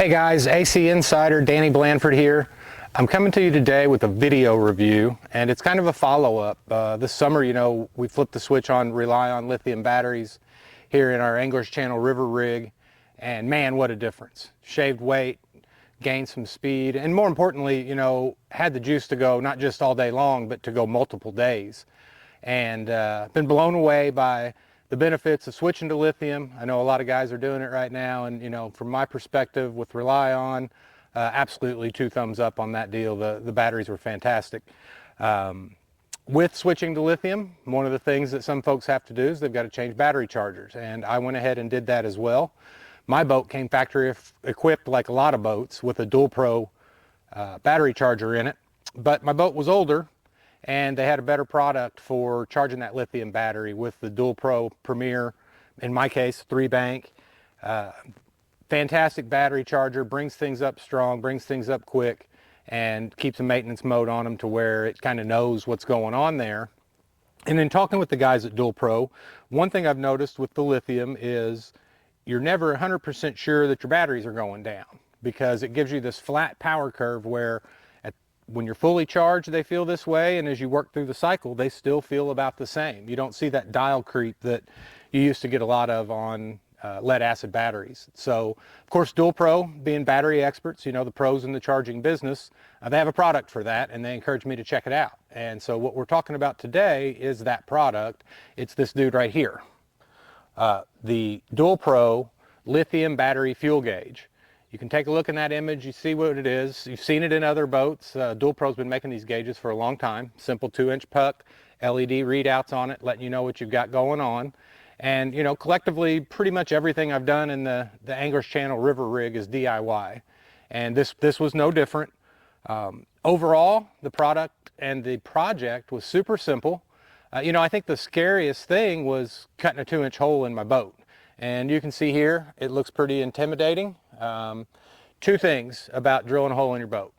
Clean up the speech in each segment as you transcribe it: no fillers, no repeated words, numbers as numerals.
Hey guys, AC Insider Danny Blanford here. I'm coming to you today with a video review, and it's kind of a follow-up. This summer, we flipped the switch on Relion Lithium Batteries here in our Anglers Channel river rig, and man, what a difference. Shaved weight, gained some speed, and more importantly, had the juice to go not just all day long, but to go multiple days. And been blown away by the benefits of switching to lithium. I know a lot of guys are doing it right now, and from my perspective with Relion, absolutely 2 thumbs up on that deal. The batteries were fantastic. With switching to lithium, one of the things that some folks have to do is they've got to change battery chargers, and I went ahead and did that as well. My boat came factory equipped, like a lot of boats, with a dual pro battery charger in it, but my boat was older and they had a better product for charging that lithium battery with the Dual Pro Premier, in my case, 3-bank. Fantastic battery charger, brings things up strong, brings things up quick, and keeps a maintenance mode on them to where it kind of knows what's going on there. And then talking with the guys at Dual Pro, one thing I've noticed with the lithium is you're never 100% sure that your batteries are going down, because it gives you this flat power curve where when you're fully charged, they feel this way, and as you work through the cycle, they still feel about the same. You don't see that dial creep that you used to get a lot of on lead-acid batteries. So, of course, Dual Pro, being battery experts, the pros in the charging business, they have a product for that, and they encourage me to check it out. And so what we're talking about today is that product. It's this dude right here, the Dual Pro Lithium Battery Fuel Gauge. You can take a look in that image, you see what it is. You've seen it in other boats. Dual Pro's been making these gauges for a long time. Simple 2-inch puck, LED readouts on it, letting you know what you've got going on. And, collectively, pretty much everything I've done in the Anglers Channel river rig is DIY. And this was no different. Overall, the product and the project was super simple. I think the scariest thing was cutting a 2-inch hole in my boat. And you can see here, it looks pretty intimidating. 2 things about drilling a hole in your boat.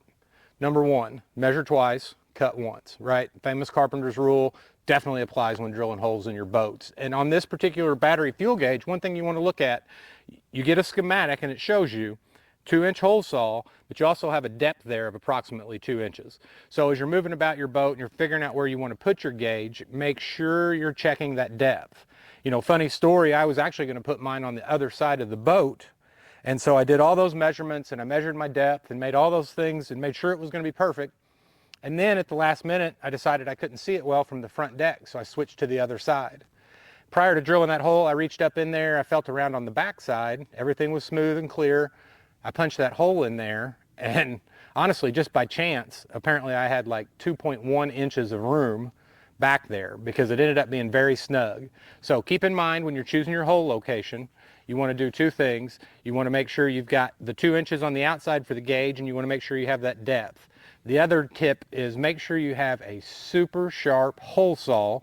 Number 1, measure twice, cut once, right? Famous carpenter's rule definitely applies when drilling holes in your boats. And on this particular battery fuel gauge, one thing you want to look at, you get a schematic and it shows you 2-inch hole saw, but you also have a depth there of approximately 2 inches. So as you're moving about your boat and you're figuring out where you want to put your gauge, make sure you're checking that depth. Funny story, I was actually going to put mine on the other side of the boat. And so I did all those measurements and I measured my depth and made all those things and made sure it was going to be perfect. And then at the last minute, I decided I couldn't see it well from the front deck, so I switched to the other side. Prior to drilling that hole, I reached up in there, I felt around on the back side. Everything was smooth and clear. I punched that hole in there, and honestly, just by chance, apparently I had like 2.1 inches of room back there because it ended up being very snug. So keep in mind when you're choosing your hole location, you want to do 2 things. You want to make sure you've got the 2 inches on the outside for the gauge, and you want to make sure you have that depth. The other tip is make sure you have a super sharp hole saw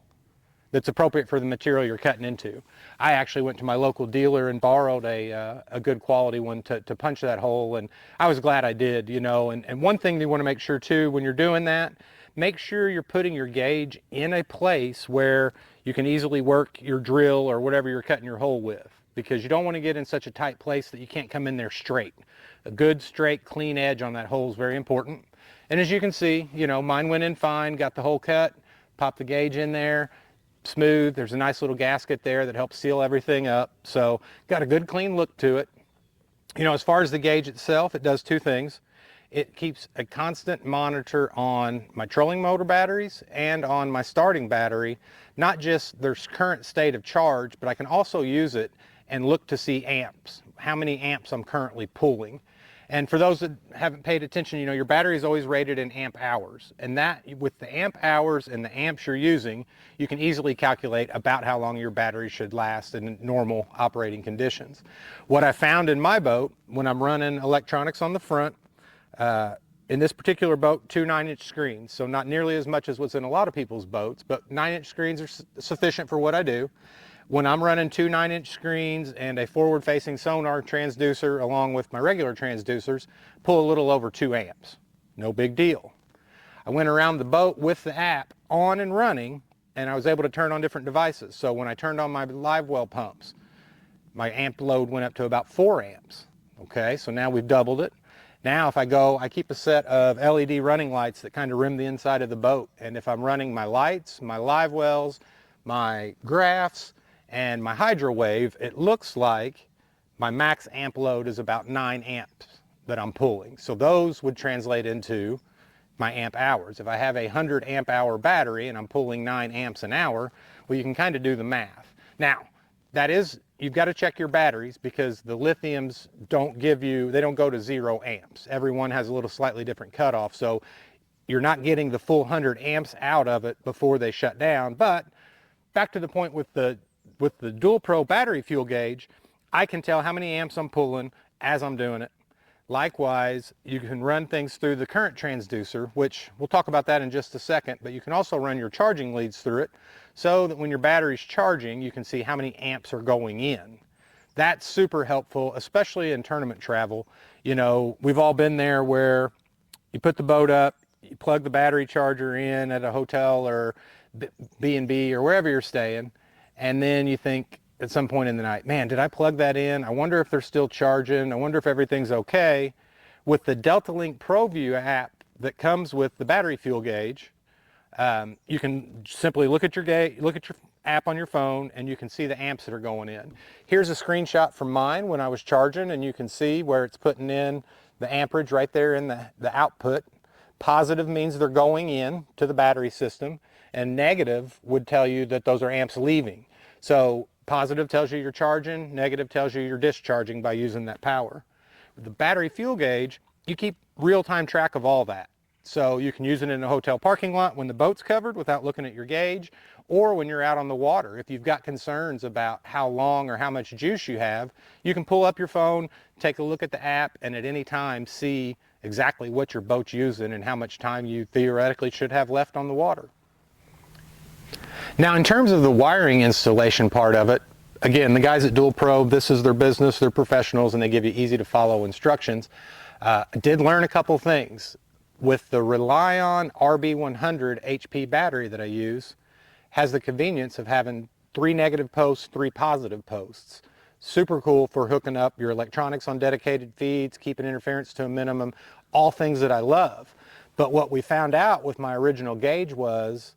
that's appropriate for the material you're cutting into. I actually went to my local dealer and borrowed a good quality one to punch that hole, and I was glad I did, And one thing you want to make sure too when you're doing that, make sure you're putting your gauge in a place where you can easily work your drill or whatever you're cutting your hole with, because you don't want to get in such a tight place that you can't come in there straight. A good, straight, clean edge on that hole is very important. And as you can see, mine went in fine, got the hole cut, popped the gauge in there, smooth. There's a nice little gasket there that helps seal everything up. So got a good, clean look to it. As far as the gauge itself, it does 2 things. It keeps a constant monitor on my trolling motor batteries and on my starting battery, not just their current state of charge, but I can also use it and look to see amps, how many amps I'm currently pulling. And for those that haven't paid attention, your battery is always rated in amp hours. And that, with the amp hours and the amps you're using, you can easily calculate about how long your battery should last in normal operating conditions. What I found in my boat, when I'm running electronics on the front, in this particular boat, 2 9-inch screens, so not nearly as much as what's in a lot of people's boats, but 9-inch screens are sufficient for what I do. When I'm running 2 9-inch screens and a forward-facing sonar transducer along with my regular transducers, pull a little over 2 amps. No big deal. I went around the boat with the app on and running, and I was able to turn on different devices. So when I turned on my live well pumps, my amp load went up to about 4 amps. Okay, so now we've doubled it. Now if I go, I keep a set of LED running lights that kind of rim the inside of the boat. And if I'm running my lights, my live wells, my graphs, and my hydro wave, it looks like my max amp load is about 9 amps that I'm pulling. So those would translate into my amp hours. If I have a 100 amp hour battery and I'm pulling 9 amps an hour, well, you can kind of do the math. Now, that is, you've got to check your batteries because the lithiums don't give you, they don't go to 0 amps. Everyone has a little slightly different cutoff. So you're not getting the full 100 amps out of it before they shut down. But back to the point with the Dual Pro battery fuel gauge, I can tell how many amps I'm pulling as I'm doing it. Likewise, you can run things through the current transducer, which we'll talk about that in just a second, but you can also run your charging leads through it so that when your battery's charging, you can see how many amps are going in. That's super helpful, especially in tournament travel. You know, we've all been there where you put the boat up, you plug the battery charger in at a hotel or B&B or wherever you're staying, and then you think, at some point in the night, man, did I plug that in? I wonder if they're still charging. I wonder if everything's okay. With the DeltaLink ProView app that comes with the battery fuel gauge, you can simply look at your app on your phone and you can see the amps that are going in. Here's a screenshot from mine when I was charging, and you can see where it's putting in the amperage right there in the output. Positive means they're going in to the battery system, and negative would tell you that those are amps leaving. So positive tells you you're charging, negative tells you you're discharging by using that power. With the battery fuel gauge, you keep real-time track of all that. So you can use it in a hotel parking lot when the boat's covered without looking at your gauge, or when you're out on the water. If you've got concerns about how long or how much juice you have, you can pull up your phone, take a look at the app, and at any time see exactly what your boat's using and how much time you theoretically should have left on the water. Now, in terms of the wiring installation part of it, again, the guys at Dual Pro, this is their business, they're professionals, and they give you easy to follow instructions. I did learn a couple things. With the Relion RB100 HP battery that I use, has the convenience of having 3 negative posts, 3 positive posts. Super cool for hooking up your electronics on dedicated feeds, keeping interference to a minimum, all things that I love. But what we found out with my original gauge was,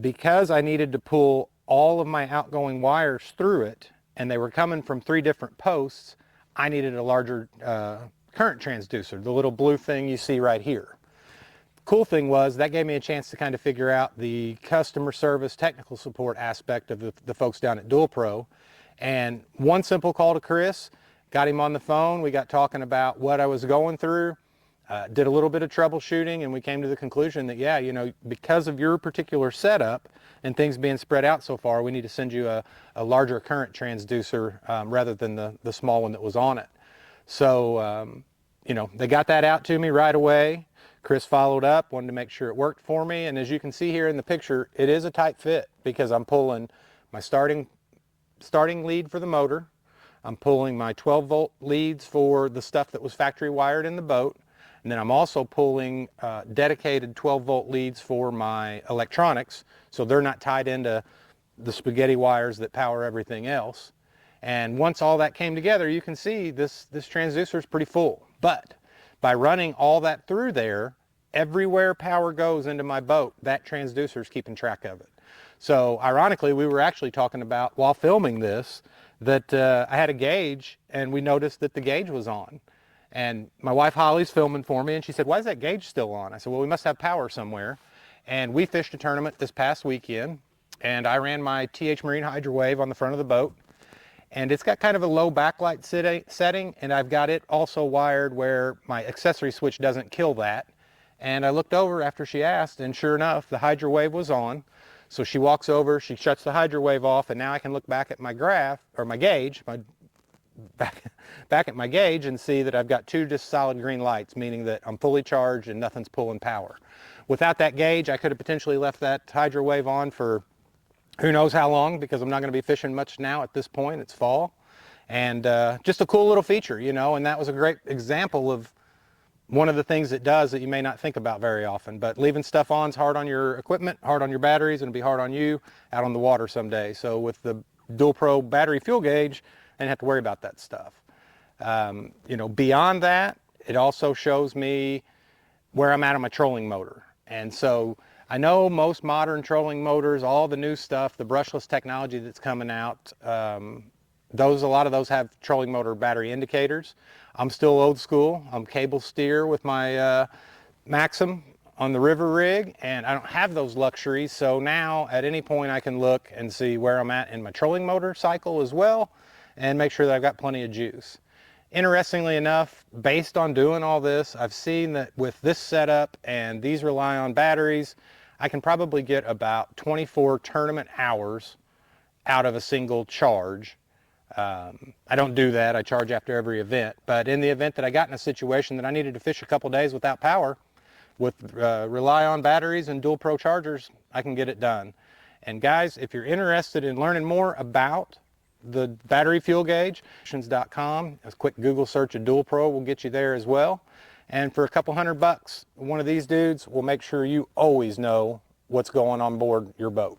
because I needed to pull all of my outgoing wires through it, and they were coming from 3 different posts, I needed a larger current transducer, the little blue thing you see right here. Cool thing was that gave me a chance to kind of figure out the customer service technical support aspect of the folks down at Dual Pro. And one simple call to Chris, got him on the phone, we got talking about what I was going through, did a little bit of troubleshooting, and we came to the conclusion that, yeah, you know, because of your particular setup and things being spread out so far, we need to send you a larger current transducer rather than the small one that was on it. So, you know, they got that out to me right away. Chris followed up, wanted to make sure it worked for me, and as you can see here in the picture, it is a tight fit because I'm pulling my starting lead for the motor, I'm pulling my 12-volt leads for the stuff that was factory wired in the boat, and then I'm also pulling dedicated 12-volt leads for my electronics, so they're not tied into the spaghetti wires that power everything else. And once all that came together, you can see this transducer is pretty full. But by running all that through there, everywhere power goes into my boat, that transducer is keeping track of it. So ironically, we were actually talking about, while filming this, that I had a gauge and we noticed that the gauge was on. And my wife Holly's filming for me and she said, "Why is that gauge still on?" I said, "Well, we must have power somewhere." And we fished a tournament this past weekend and I ran my TH Marine Hydro Wave on the front of the boat. And it's got kind of a low backlight setting, and I've got it also wired where my accessory switch doesn't kill that. And I looked over after she asked, and sure enough, the Hydro Wave was on. So she walks over, she shuts the Hydro Wave off, and now I can look back at my graph, or my gauge, back at my gauge and see that I've got 2 just solid green lights, meaning that I'm fully charged and nothing's pulling power. Without that gauge, I could have potentially left that Hydro Wave on for who knows how long, because I'm not going to be fishing much now at this point. It's fall. And just a cool little feature, you know, and that was a great example of one of the things it does that you may not think about very often. But leaving stuff on is hard on your equipment, hard on your batteries, and it'll be hard on you out on the water someday. So with the Dual Pro battery fuel gauge, I didn't have to worry about that stuff. You know, beyond that, it also shows me where I'm at on my trolling motor. And so I know most modern trolling motors, all the new stuff, the brushless technology that's coming out, a lot of those have trolling motor battery indicators. I'm still old school. I'm cable steer with my Maxim on the river rig, and I don't have those luxuries. So now at any point I can look and see where I'm at in my trolling motor cycle as well, and make sure that I've got plenty of juice. Interestingly enough, based on doing all this, I've seen that with this setup and these Relion batteries, I can probably get about 24 tournament hours out of a single charge. I don't do that. I charge after every event. But in the event that I got in a situation that I needed to fish a couple days without power, with Relion batteries and dual pro chargers, I can get it done. And guys, if you're interested in learning more about the battery fuel gauge, .com, a quick Google search of Dual Pro will get you there as well. And for a couple $100, one of these dudes will make sure you always know what's going on board your boat.